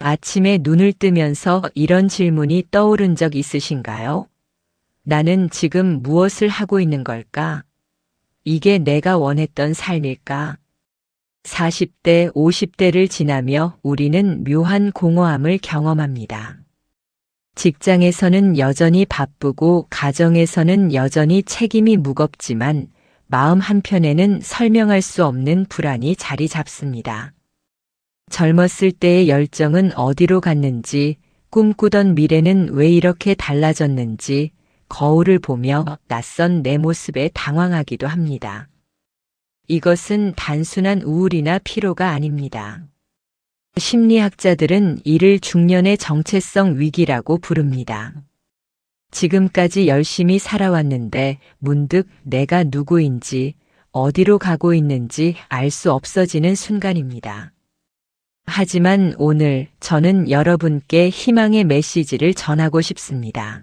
아침에 눈을 뜨면서 이런 질문이 떠오른 적 있으신가요? 나는 지금 무엇을 하고 있는 걸까? 이게 내가 원했던 삶일까? 40대, 50대를 지나며 우리는 묘한 공허함을 경험합니다. 직장에서는 여전히 바쁘고 가정에서는 여전히 책임이 무겁지만 마음 한편에는 설명할 수 없는 불안이 자리 잡습니다. 젊었을 때의 열정은 어디로 갔는지, 꿈꾸던 미래는 왜 이렇게 달라졌는지 거울을 보며 낯선 내 모습에 당황하기도 합니다. 이것은 단순한 우울이나 피로가 아닙니다. 심리학자들은 이를 중년의 정체성 위기라고 부릅니다. 지금까지 열심히 살아왔는데 문득 내가 누구인지, 어디로 가고 있는지 알 수 없어지는 순간입니다. 하지만 오늘 저는 여러분께 희망의 메시지를 전하고 싶습니다.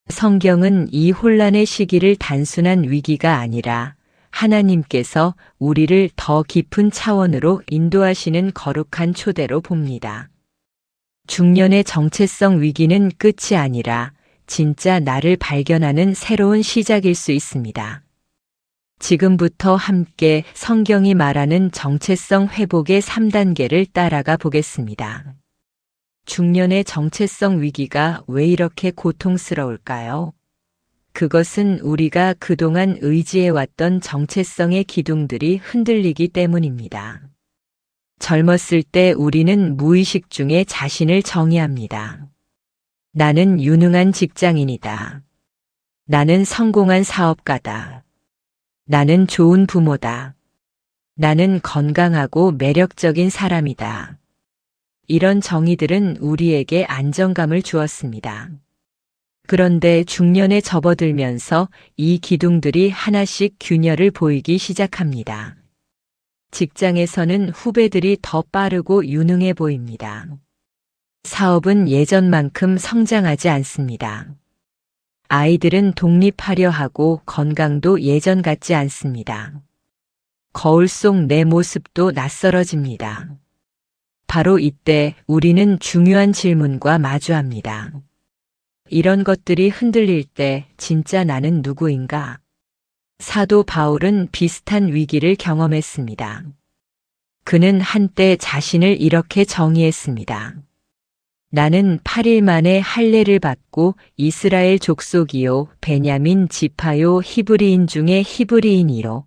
성경은 이 혼란의 시기를 단순한 위기가 아니라 하나님께서 우리를 더 깊은 차원으로 인도하시는 거룩한 초대로 봅니다. 중년의 정체성 위기는 끝이 아니라 진짜 나를 발견하는 새로운 시작일 수 있습니다. 지금부터 함께 성경이 말하는 정체성 회복의 3단계를 따라가 보겠습니다. 중년의 정체성 위기가 왜 이렇게 고통스러울까요? 그것은 우리가 그동안 의지해왔던 정체성의 기둥들이 흔들리기 때문입니다. 젊었을 때 우리는 무의식 중에 자신을 정의합니다. 나는 유능한 직장인이다. 나는 성공한 사업가다. 나는 좋은 부모다. 나는 건강하고 매력적인 사람이다. 이런 정의들은 우리에게 안정감을 주었습니다. 그런데 중년에 접어들면서 이 기둥들이 하나씩 균열을 보이기 시작합니다. 직장에서는 후배들이 더 빠르고 유능해 보입니다. 사업은 예전만큼 성장하지 않습니다. 아이들은 독립하려 하고 건강도 예전 같지 않습니다. 거울 속 내 모습도 낯설어집니다. 바로 이때 우리는 중요한 질문과 마주합니다. 이런 것들이 흔들릴 때 진짜 나는 누구인가? 사도 바울은 비슷한 위기를 경험했습니다. 그는 한때 자신을 이렇게 정의했습니다. 나는 8일 만에 할례를 받고 이스라엘 족속이요 베냐민 지파요 히브리인 중에 히브리인이요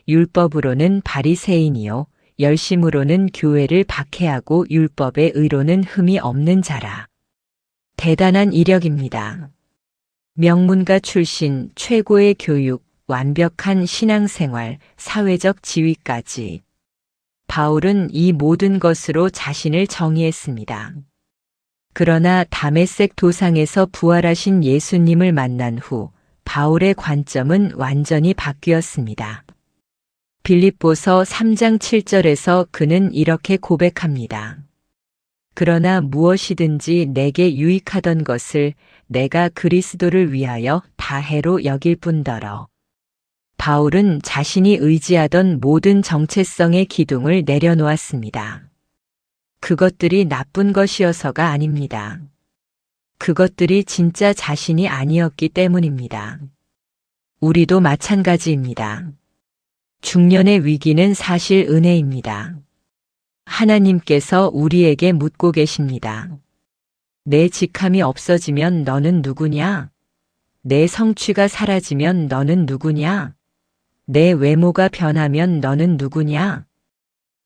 율법으로는 바리새인이요 열심으로는 교회를 박해하고 율법의 의로는 흠이 없는 자라. 대단한 이력입니다. 명문가 출신, 최고의 교육, 완벽한 신앙생활, 사회적 지위까지. 바울은 이 모든 것으로 자신을 정의했습니다. 그러나 다메섹 도상에서 부활하신 예수님을 만난 후 바울의 관점은 완전히 바뀌었습니다. 빌립보서 3장 7절에서 그는 이렇게 고백합니다. 그러나 무엇이든지 내게 유익하던 것을 내가 그리스도를 위하여 다해로 여길 뿐더러. 바울은 자신이 의지하던 모든 정체성의 기둥을 내려놓았습니다. 그것들이 나쁜 것이어서가 아닙니다. 그것들이 진짜 자신이 아니었기 때문입니다. 우리도 마찬가지입니다. 중년의 위기는 사실 은혜입니다. 하나님께서 우리에게 묻고 계십니다. 내 직함이 없어지면 너는 누구냐? 내 성취가 사라지면 너는 누구냐? 내 외모가 변하면 너는 누구냐?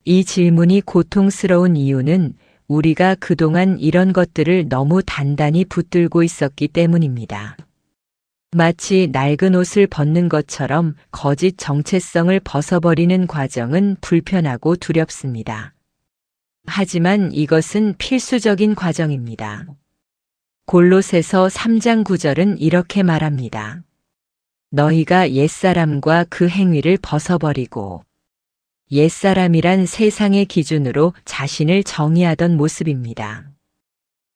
이 질문이 고통스러운 이유는 우리가 그동안 이런 것들을 너무 단단히 붙들고 있었기 때문입니다. 마치 낡은 옷을 벗는 것처럼 거짓 정체성을 벗어버리는 과정은 불편하고 두렵습니다. 하지만 이것은 필수적인 과정입니다. 골로새서 3장 9절은 이렇게 말합니다. 너희가 옛사람과 그 행위를 벗어버리고 옛사람이란 세상의 기준으로 자신을 정의하던 모습입니다.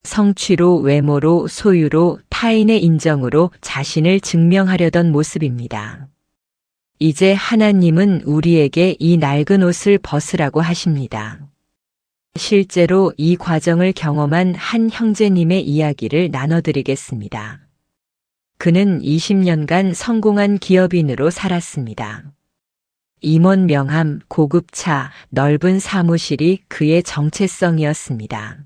성취로, 외모로, 소유로, 타인의 인정으로 자신을 증명하려던 모습입니다. 이제 하나님은 우리에게 이 낡은 옷을 벗으라고 하십니다. 실제로 이 과정을 경험한 한 형제님의 이야기를 나눠드리겠습니다. 그는 20년간 성공한 기업인으로 살았습니다. 임원 명함, 고급차, 넓은 사무실이 그의 정체성이었습니다.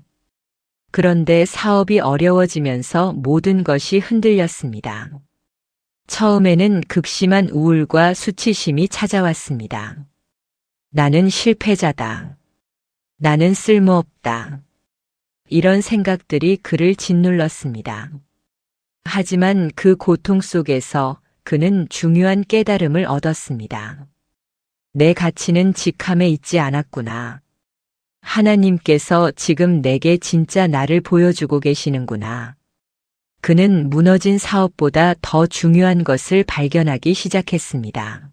그런데 사업이 어려워지면서 모든 것이 흔들렸습니다. 처음에는 극심한 우울과 수치심이 찾아왔습니다. 나는 실패자다. 나는 쓸모없다. 이런 생각들이 그를 짓눌렀습니다. 하지만 그 고통 속에서 그는 중요한 깨달음을 얻었습니다. 내 가치는 직함에 있지 않았구나. 하나님께서 지금 내게 진짜 나를 보여주고 계시는구나. 그는 무너진 사업보다 더 중요한 것을 발견하기 시작했습니다.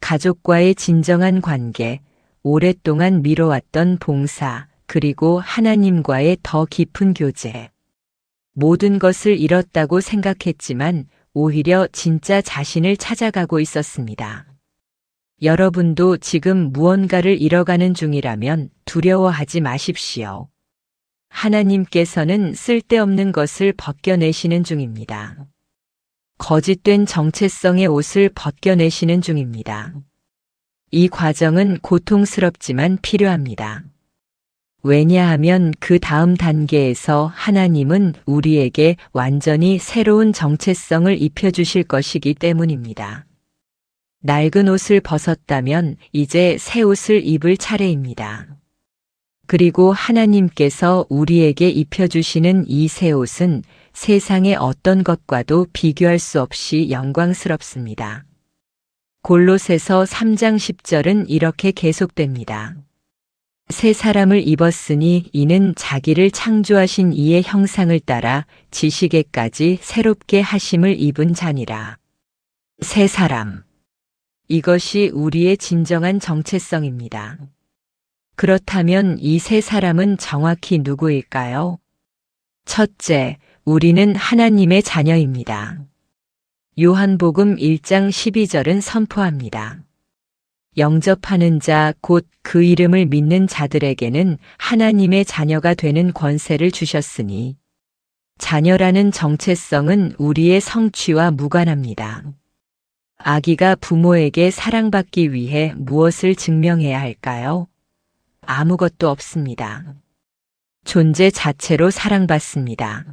가족과의 진정한 관계, 오랫동안 미뤄왔던 봉사, 그리고 하나님과의 더 깊은 교제. 모든 것을 잃었다고 생각했지만 오히려 진짜 자신을 찾아가고 있었습니다. 여러분도 지금 무언가를 잃어가는 중이라면 두려워하지 마십시오. 하나님께서는 쓸데없는 것을 벗겨내시는 중입니다. 거짓된 정체성의 옷을 벗겨내시는 중입니다. 이 과정은 고통스럽지만 필요합니다. 왜냐하면 그 다음 단계에서 하나님은 우리에게 완전히 새로운 정체성을 입혀주실 것이기 때문입니다. 낡은 옷을 벗었다면 이제 새 옷을 입을 차례입니다. 그리고 하나님께서 우리에게 입혀주시는 이 새 옷은 세상의 어떤 것과도 비교할 수 없이 영광스럽습니다. 골로새서 3장 10절은 이렇게 계속됩니다. 새 사람을 입었으니 이는 자기를 창조하신 이의 형상을 따라 지식에까지 새롭게 하심을 입은 자니라. 새 사람. 이것이 우리의 진정한 정체성입니다. 그렇다면 이 새 사람은 정확히 누구일까요? 첫째, 우리는 하나님의 자녀입니다. 요한복음 1장 12절은 선포합니다. 영접하는 자, 곧 그 이름을 믿는 자들에게는 하나님의 자녀가 되는 권세를 주셨으니, 자녀라는 정체성은 우리의 성취와 무관합니다. 아기가 부모에게 사랑받기 위해 무엇을 증명해야 할까요? 아무것도 없습니다. 존재 자체로 사랑받습니다.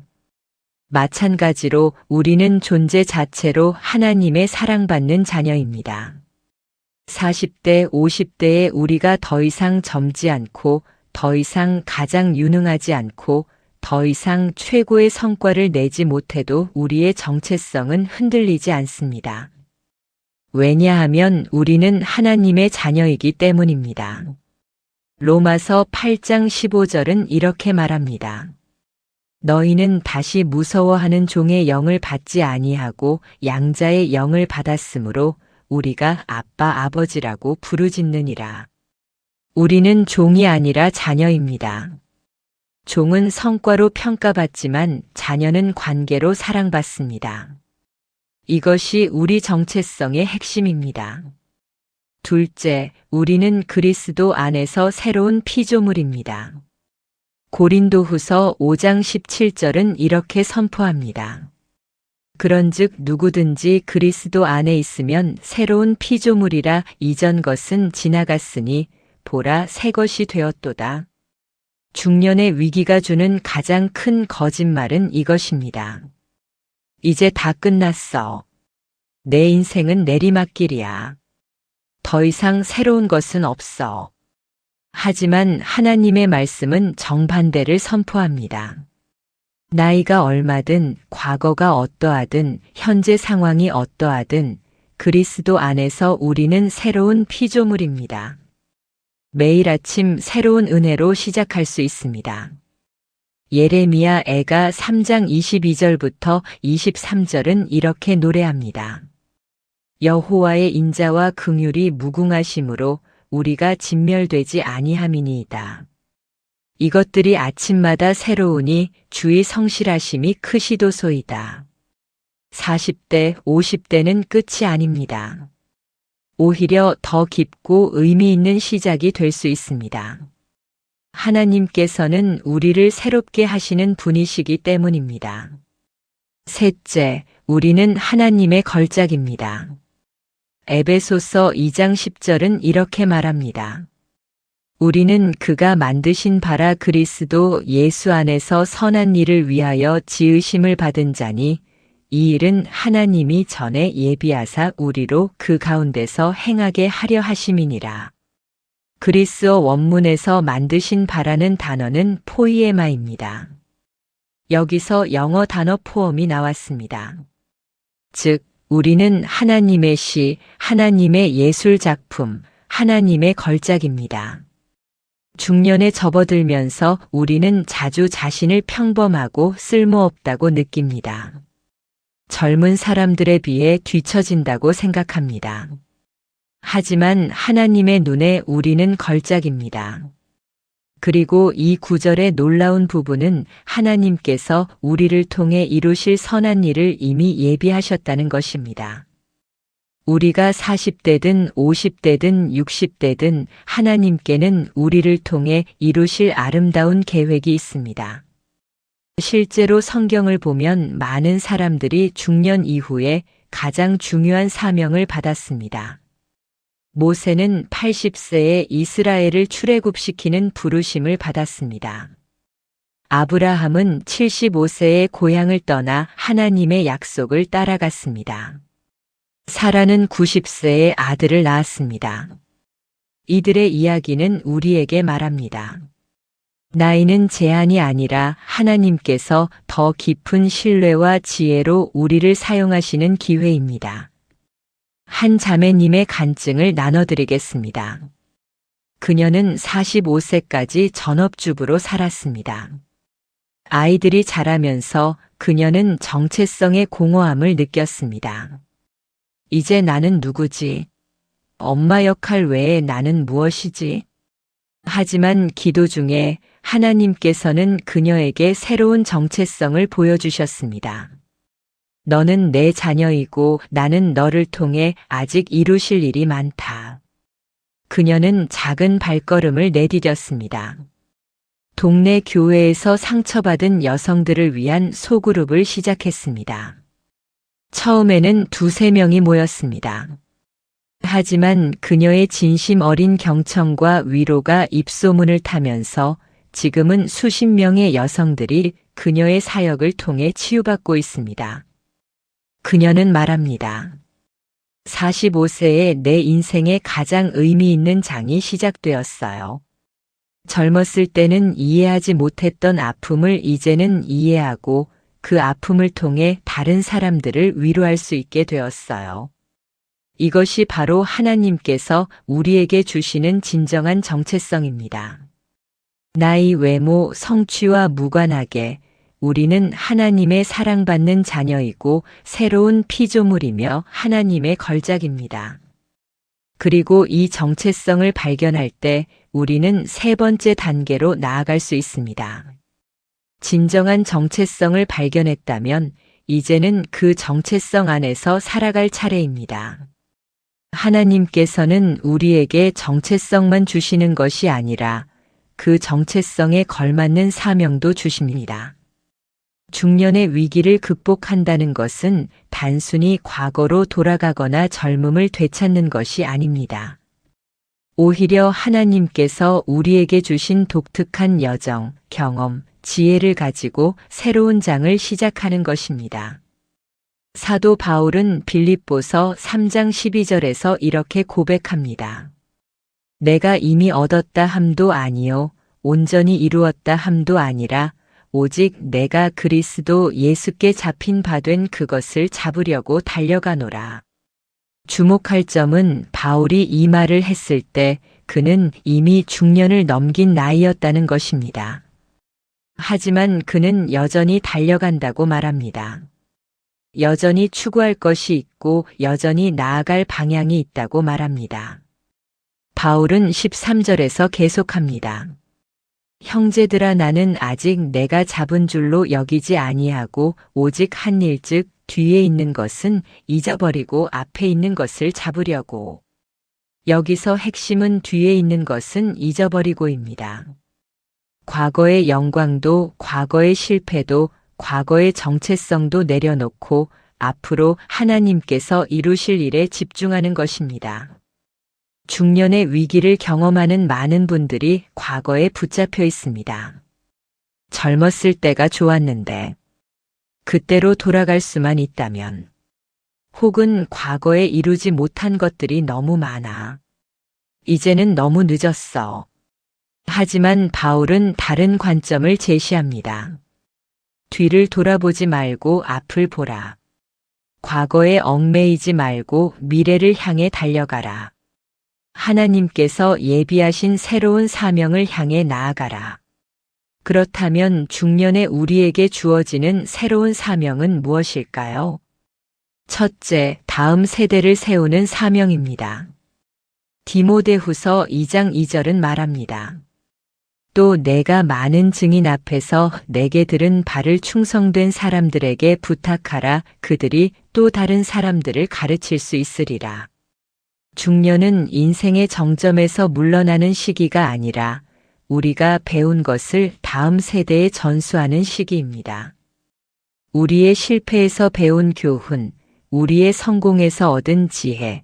마찬가지로 우리는 존재 자체로 하나님의 사랑받는 자녀입니다. 40대, 50대에 우리가 더 이상 젊지 않고, 더 이상 가장 유능하지 않고, 더 이상 최고의 성과를 내지 못해도 우리의 정체성은 흔들리지 않습니다. 왜냐하면 우리는 하나님의 자녀이기 때문입니다. 로마서 8장 15절은 이렇게 말합니다. 너희는 다시 무서워하는 종의 영을 받지 아니하고 양자의 영을 받았으므로 우리가 아빠 아버지라고 부르짖느니라. 우리는 종이 아니라 자녀입니다. 종은 성과로 평가받지만 자녀는 관계로 사랑받습니다. 이것이 우리 정체성의 핵심입니다. 둘째, 우리는 그리스도 안에서 새로운 피조물입니다. 고린도후서 5장 17절은 이렇게 선포합니다. 그런즉 누구든지 그리스도 안에 있으면 새로운 피조물이라 이전 것은 지나갔으니 보라 새 것이 되었도다. 중년의 위기가 주는 가장 큰 거짓말은 이것입니다. 이제 다 끝났어. 내 인생은 내리막길이야. 더 이상 새로운 것은 없어. 하지만 하나님의 말씀은 정반대를 선포합니다. 나이가 얼마든, 과거가 어떠하든, 현재 상황이 어떠하든, 그리스도 안에서 우리는 새로운 피조물입니다. 매일 아침 새로운 은혜로 시작할 수 있습니다. 예레미야 애가 3장 22절부터 23절은 이렇게 노래합니다. 여호와의 인자와 긍휼이 무궁하심으로 우리가 진멸되지 아니함이니이다. 이것들이 아침마다 새로우니 주의 성실하심이 크시도소이다. 40대, 50대는 끝이 아닙니다. 오히려 더 깊고 의미 있는 시작이 될 수 있습니다. 하나님께서는 우리를 새롭게 하시는 분이시기 때문입니다. 셋째, 우리는 하나님의 걸작입니다. 에베소서 2장 10절은 이렇게 말합니다. 우리는 그가 만드신 바라 그리스도 예수 안에서 선한 일을 위하여 지으심을 받은 자니 이 일은 하나님이 전에 예비하사 우리로 그 가운데서 행하게 하려 하심이니라. 그리스어 원문에서 만드신 바라는 단어는 포이에마입니다. 여기서 영어 단어 포엄이 나왔습니다. 즉, 우리는 하나님의 시, 하나님의 예술 작품, 하나님의 걸작입니다. 중년에 접어들면서 우리는 자주 자신을 평범하고 쓸모없다고 느낍니다. 젊은 사람들에 비해 뒤처진다고 생각합니다. 하지만 하나님의 눈에 우리는 걸작입니다. 그리고 이 구절의 놀라운 부분은 하나님께서 우리를 통해 이루실 선한 일을 이미 예비하셨다는 것입니다. 우리가 40대든 50대든 60대든 하나님께는 우리를 통해 이루실 아름다운 계획이 있습니다. 실제로 성경을 보면 많은 사람들이 중년 이후에 가장 중요한 사명을 받았습니다. 모세는 80세에 이스라엘을 출애굽시키는 부르심을 받았습니다. 아브라함은 75세에 고향을 떠나 하나님의 약속을 따라갔습니다. 사라는 90세에 아들을 낳았습니다. 이들의 이야기는 우리에게 말합니다. 나이는 제한이 아니라 하나님께서 더 깊은 신뢰와 지혜로 우리를 사용하시는 기회입니다. 한 자매님의 간증을 나눠드리겠습니다. 그녀는 45세까지 전업주부로 살았습니다. 아이들이 자라면서 그녀는 정체성의 공허함을 느꼈습니다. 이제 나는 누구지? 엄마 역할 외에 나는 무엇이지? 하지만 기도 중에 하나님께서는 그녀에게 새로운 정체성을 보여주셨습니다. 너는 내 자녀이고 나는 너를 통해 아직 이루실 일이 많다. 그녀는 작은 발걸음을 내디뎠습니다. 동네 교회에서 상처받은 여성들을 위한 소그룹을 시작했습니다. 처음에는 2~3명이 모였습니다. 하지만 그녀의 진심 어린 경청과 위로가 입소문을 타면서 지금은 수십 명의 여성들이 그녀의 사역을 통해 치유받고 있습니다. 그녀는 말합니다. 45세에 내 인생의 가장 의미 있는 장이 시작되었어요. 젊었을 때는 이해하지 못했던 아픔을 이제는 이해하고 그 아픔을 통해 다른 사람들을 위로할 수 있게 되었어요. 이것이 바로 하나님께서 우리에게 주시는 진정한 정체성입니다. 나이, 외모, 성취와 무관하게 우리는 하나님의 사랑받는 자녀이고 새로운 피조물이며 하나님의 걸작입니다. 그리고 이 정체성을 발견할 때 우리는 3번째 단계로 나아갈 수 있습니다. 진정한 정체성을 발견했다면 이제는 그 정체성 안에서 살아갈 차례입니다. 하나님께서는 우리에게 정체성만 주시는 것이 아니라 그 정체성에 걸맞는 사명도 주십니다. 중년의 위기를 극복한다는 것은 단순히 과거로 돌아가거나 젊음을 되찾는 것이 아닙니다. 오히려 하나님께서 우리에게 주신 독특한 여정, 경험, 지혜를 가지고 새로운 장을 시작하는 것입니다. 사도 바울은 빌립보서 3장 12절에서 이렇게 고백합니다. 내가 이미 얻었다 함도 아니요 온전히 이루었다 함도 아니라 오직 내가 그리스도 예수께 잡힌 바 된 그것을 잡으려고 달려가노라. 주목할 점은 바울이 이 말을 했을 때 그는 이미 중년을 넘긴 나이였다는 것입니다. 하지만 그는 여전히 달려간다고 말합니다. 여전히 추구할 것이 있고 여전히 나아갈 방향이 있다고 말합니다. 바울은 13절에서 계속합니다. 형제들아 나는 아직 내가 잡은 줄로 여기지 아니하고 오직 한 일 즉 뒤에 있는 것은 잊어버리고 앞에 있는 것을 잡으려고. 여기서 핵심은 뒤에 있는 것은 잊어버리고입니다. 과거의 영광도, 과거의 실패도, 과거의 정체성도 내려놓고 앞으로 하나님께서 이루실 일에 집중하는 것입니다. 중년의 위기를 경험하는 많은 분들이 과거에 붙잡혀 있습니다. 젊었을 때가 좋았는데, 그때로 돌아갈 수만 있다면, 혹은 과거에 이루지 못한 것들이 너무 많아. 이제는 너무 늦었어. 하지만 바울은 다른 관점을 제시합니다. 뒤를 돌아보지 말고 앞을 보라. 과거에 얽매이지 말고 미래를 향해 달려가라. 하나님께서 예비하신 새로운 사명을 향해 나아가라. 그렇다면 중년의 우리에게 주어지는 새로운 사명은 무엇일까요? 첫째, 다음 세대를 세우는 사명입니다. 디모데후서 2장 2절은 말합니다. 또 내가 많은 증인 앞에서 내게 들은 바를 충성된 사람들에게 부탁하라. 그들이 또 다른 사람들을 가르칠 수 있으리라. 중년은 인생의 정점에서 물러나는 시기가 아니라 우리가 배운 것을 다음 세대에 전수하는 시기입니다. 우리의 실패에서 배운 교훈, 우리의 성공에서 얻은 지혜,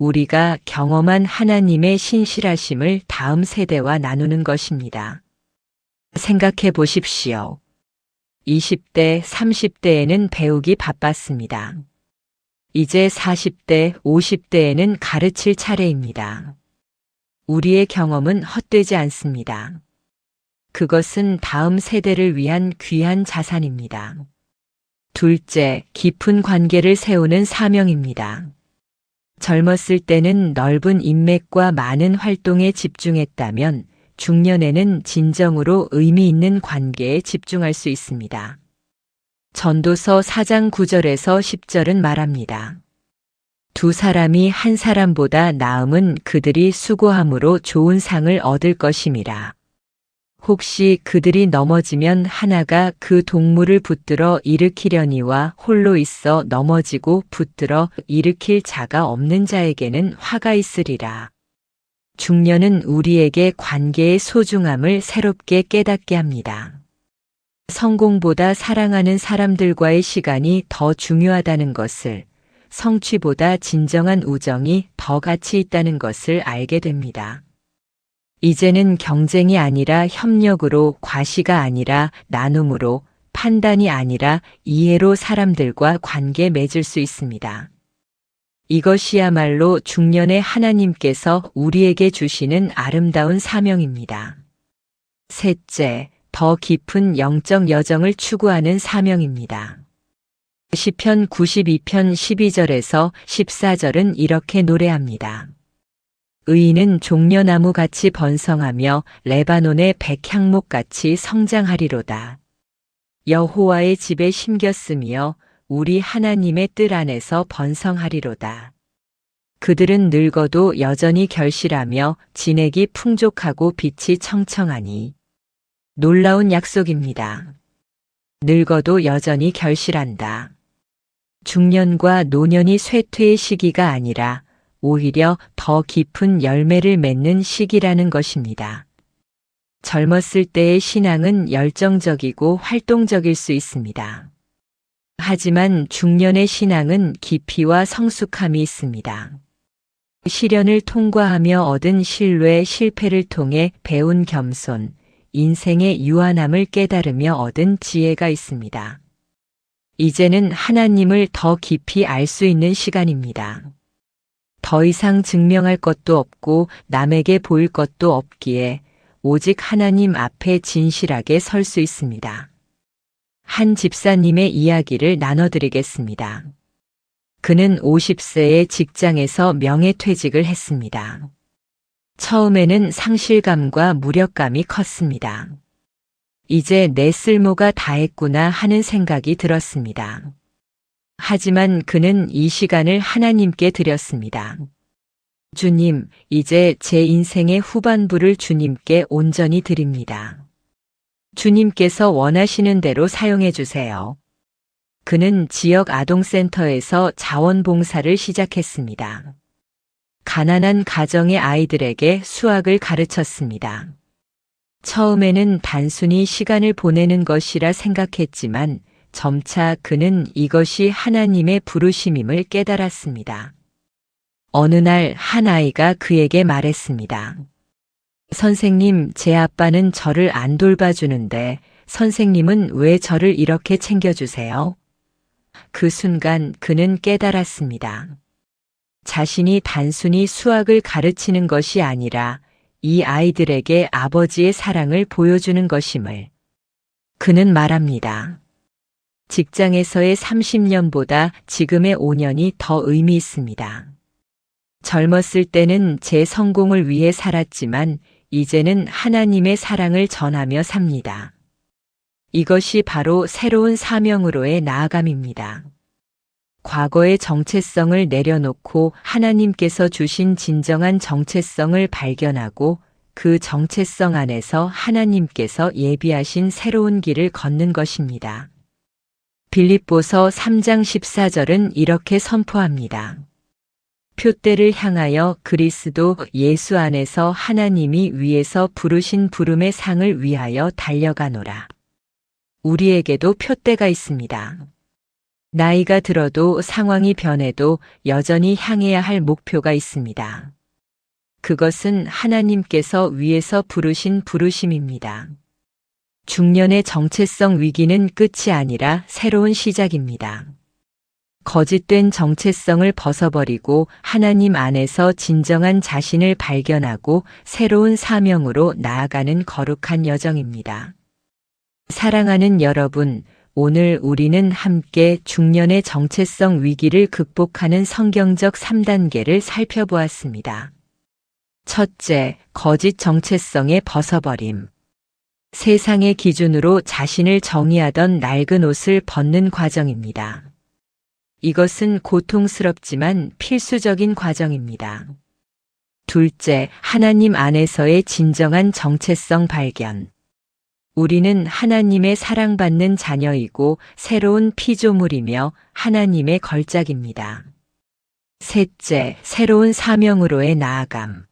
우리가 경험한 하나님의 신실하심을 다음 세대와 나누는 것입니다. 생각해 보십시오. 20대, 30대에는 배우기 바빴습니다. 이제 40대, 50대에는 가르칠 차례입니다. 우리의 경험은 헛되지 않습니다. 그것은 다음 세대를 위한 귀한 자산입니다. 둘째, 깊은 관계를 세우는 사명입니다. 젊었을 때는 넓은 인맥과 많은 활동에 집중했다면 중년에는 진정으로 의미 있는 관계에 집중할 수 있습니다. 전도서 4장 9절에서 10절은 말합니다. 두 사람이 한 사람보다 나음은 그들이 수고함으로 좋은 상을 얻을 것임이라. 혹시 그들이 넘어지면 하나가 그 동물을 붙들어 일으키려니와 홀로 있어 넘어지고 붙들어 일으킬 자가 없는 자에게는 화가 있으리라. 중년은 우리에게 관계의 소중함을 새롭게 깨닫게 합니다. 성공보다 사랑하는 사람들과의 시간이 더 중요하다는 것을, 성취보다 진정한 우정이 더 가치 있다는 것을 알게 됩니다. 이제는 경쟁이 아니라 협력으로, 과시가 아니라 나눔으로, 판단이 아니라 이해로 사람들과 관계 맺을 수 있습니다. 이것이야말로 중년의 하나님께서 우리에게 주시는 아름다운 사명입니다. 셋째, 더 깊은 영적 여정을 추구하는 사명입니다. 시편 92편 12절에서 14절은 이렇게 노래합니다. 의인은 종려나무같이 번성하며 레바논의 백향목같이 성장하리로다. 여호와의 집에 심겼으며 우리 하나님의 뜰 안에서 번성하리로다. 그들은 늙어도 여전히 결실하며 진액이 풍족하고 빛이 청청하니. 놀라운 약속입니다. 늙어도 여전히 결실한다. 중년과 노년이 쇠퇴의 시기가 아니라 오히려 더 깊은 열매를 맺는 시기라는 것입니다. 젊었을 때의 신앙은 열정적이고 활동적일 수 있습니다. 하지만 중년의 신앙은 깊이와 성숙함이 있습니다. 시련을 통과하며 얻은 신뢰, 실패를 통해 배운 겸손, 인생의 유한함을 깨달으며 얻은 지혜가 있습니다. 이제는 하나님을 더 깊이 알 수 있는 시간입니다. 더 이상 증명할 것도 없고 남에게 보일 것도 없기에 오직 하나님 앞에 진실하게 설 수 있습니다. 한 집사님의 이야기를 나눠드리겠습니다. 그는 50세에 직장에서 명예퇴직을 했습니다. 처음에는 상실감과 무력감이 컸습니다. 이제 내 쓸모가 다했구나 하는 생각이 들었습니다. 하지만 그는 이 시간을 하나님께 드렸습니다. 주님, 이제 제 인생의 후반부를 주님께 온전히 드립니다. 주님께서 원하시는 대로 사용해 주세요. 그는 지역 아동센터에서 자원봉사를 시작했습니다. 가난한 가정의 아이들에게 수학을 가르쳤습니다. 처음에는 단순히 시간을 보내는 것이라 생각했지만 점차 그는 이것이 하나님의 부르심임을 깨달았습니다. 어느 날 한 아이가 그에게 말했습니다. 선생님, 제 아빠는 저를 안 돌봐주는데 선생님은 왜 저를 이렇게 챙겨주세요? 그 순간 그는 깨달았습니다. 자신이 단순히 수학을 가르치는 것이 아니라 이 아이들에게 아버지의 사랑을 보여주는 것임을. 그는 말합니다. 직장에서의 30년보다 지금의 5년이 더 의미 있습니다. 젊었을 때는 제 성공을 위해 살았지만 이제는 하나님의 사랑을 전하며 삽니다. 이것이 바로 새로운 사명으로의 나아감입니다. 과거의 정체성을 내려놓고 하나님께서 주신 진정한 정체성을 발견하고 그 정체성 안에서 하나님께서 예비하신 새로운 길을 걷는 것입니다. 빌립보서 3장 14절은 이렇게 선포합니다. 표대를 향하여 그리스도 예수 안에서 하나님이 위에서 부르신 부름의 상을 위하여 달려가노라. 우리에게도 표대가 있습니다. 나이가 들어도 상황이 변해도 여전히 향해야 할 목표가 있습니다. 그것은 하나님께서 위에서 부르신 부르심입니다. 중년의 정체성 위기는 끝이 아니라 새로운 시작입니다. 거짓된 정체성을 벗어버리고 하나님 안에서 진정한 자신을 발견하고 새로운 사명으로 나아가는 거룩한 여정입니다. 사랑하는 여러분, 오늘 우리는 함께 중년의 정체성 위기를 극복하는 성경적 3단계를 살펴보았습니다. 첫째, 거짓 정체성의 벗어버림. 세상의 기준으로 자신을 정의하던 낡은 옷을 벗는 과정입니다. 이것은 고통스럽지만 필수적인 과정입니다. 둘째, 하나님 안에서의 진정한 정체성 발견. 우리는 하나님의 사랑받는 자녀이고 새로운 피조물이며 하나님의 걸작입니다. 셋째, 새로운 사명으로의 나아감.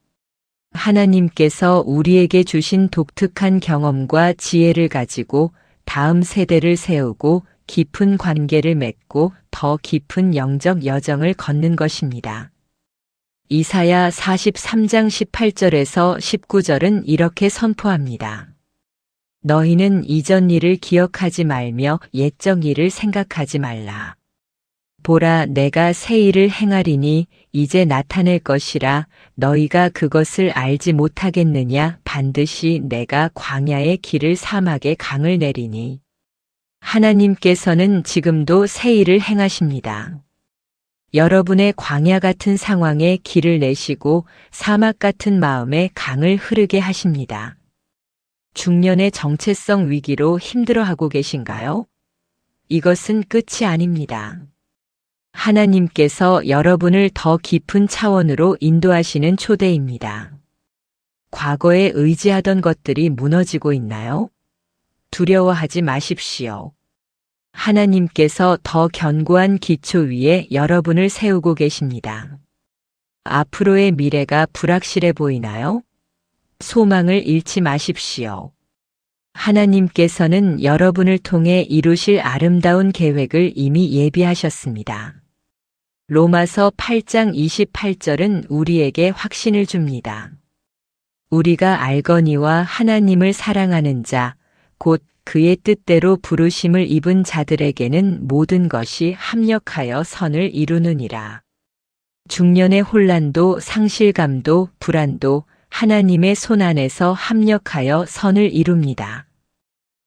하나님께서 우리에게 주신 독특한 경험과 지혜를 가지고 다음 세대를 세우고 깊은 관계를 맺고 더 깊은 영적 여정을 걷는 것입니다. 이사야 43장 18절에서 19절은 이렇게 선포합니다. 너희는 이전 일을 기억하지 말며 옛적 일을 생각하지 말라. 보라, 내가 새 일을 행하리니 이제 나타낼 것이라. 너희가 그것을 알지 못하겠느냐? 반드시 내가 광야의 길을 사막의 강을 내리니. 하나님께서는 지금도 새 일을 행하십니다. 여러분의 광야 같은 상황에 길을 내시고 사막 같은 마음에 강을 흐르게 하십니다. 중년의 정체성 위기로 힘들어하고 계신가요? 이것은 끝이 아닙니다. 하나님께서 여러분을 더 깊은 차원으로 인도하시는 초대입니다. 과거에 의지하던 것들이 무너지고 있나요? 두려워하지 마십시오. 하나님께서 더 견고한 기초 위에 여러분을 세우고 계십니다. 앞으로의 미래가 불확실해 보이나요? 소망을 잃지 마십시오. 하나님께서는 여러분을 통해 이루실 아름다운 계획을 이미 예비하셨습니다. 로마서 8장 28절은 우리에게 확신을 줍니다. 우리가 알거니와 하나님을 사랑하는 자, 곧 그의 뜻대로 부르심을 입은 자들에게는 모든 것이 합력하여 선을 이루느니라. 중년의 혼란도 상실감도 불안도 하나님의 손 안에서 합력하여 선을 이룹니다.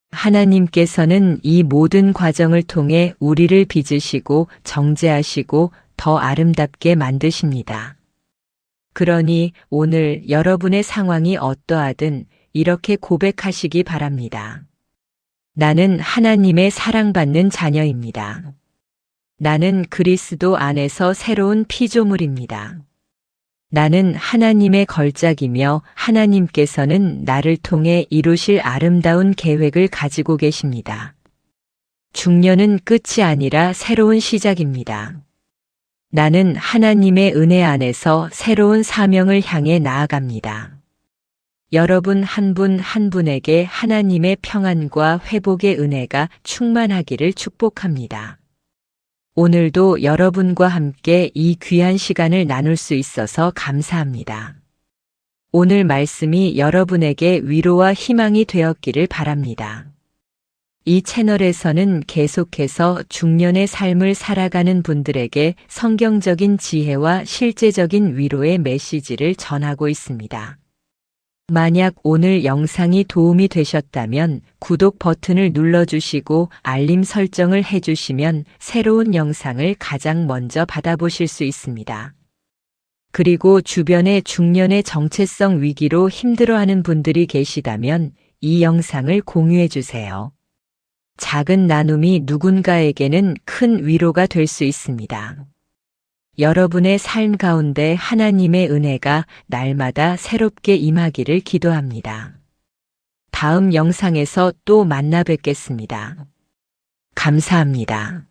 하나님께서는 이 모든 과정을 통해 우리를 빚으시고 정죄하시고 더 아름답게 만드십니다. 그러니 오늘 여러분의 상황이 어떠하든 이렇게 고백하시기 바랍니다. 나는 하나님의 사랑받는 자녀입니다. 나는 그리스도 안에서 새로운 피조물입니다. 나는 하나님의 걸작이며 하나님께서는 나를 통해 이루실 아름다운 계획을 가지고 계십니다. 중년은 끝이 아니라 새로운 시작입니다. 나는 하나님의 은혜 안에서 새로운 사명을 향해 나아갑니다. 여러분 한 분 한 분에게 하나님의 평안과 회복의 은혜가 충만하기를 축복합니다. 오늘도 여러분과 함께 이 귀한 시간을 나눌 수 있어서 감사합니다. 오늘 말씀이 여러분에게 위로와 희망이 되었기를 바랍니다. 이 채널에서는 계속해서 중년의 삶을 살아가는 분들에게 성경적인 지혜와 실제적인 위로의 메시지를 전하고 있습니다. 만약 오늘 영상이 도움이 되셨다면 구독 버튼을 눌러주시고 알림 설정을 해주시면 새로운 영상을 가장 먼저 받아보실 수 있습니다. 그리고 주변에 중년의 정체성 위기로 힘들어하는 분들이 계시다면 이 영상을 공유해 주세요. 작은 나눔이 누군가에게는 큰 위로가 될 수 있습니다. 여러분의 삶 가운데 하나님의 은혜가 날마다 새롭게 임하기를 기도합니다. 다음 영상에서 또 만나 뵙겠습니다. 감사합니다.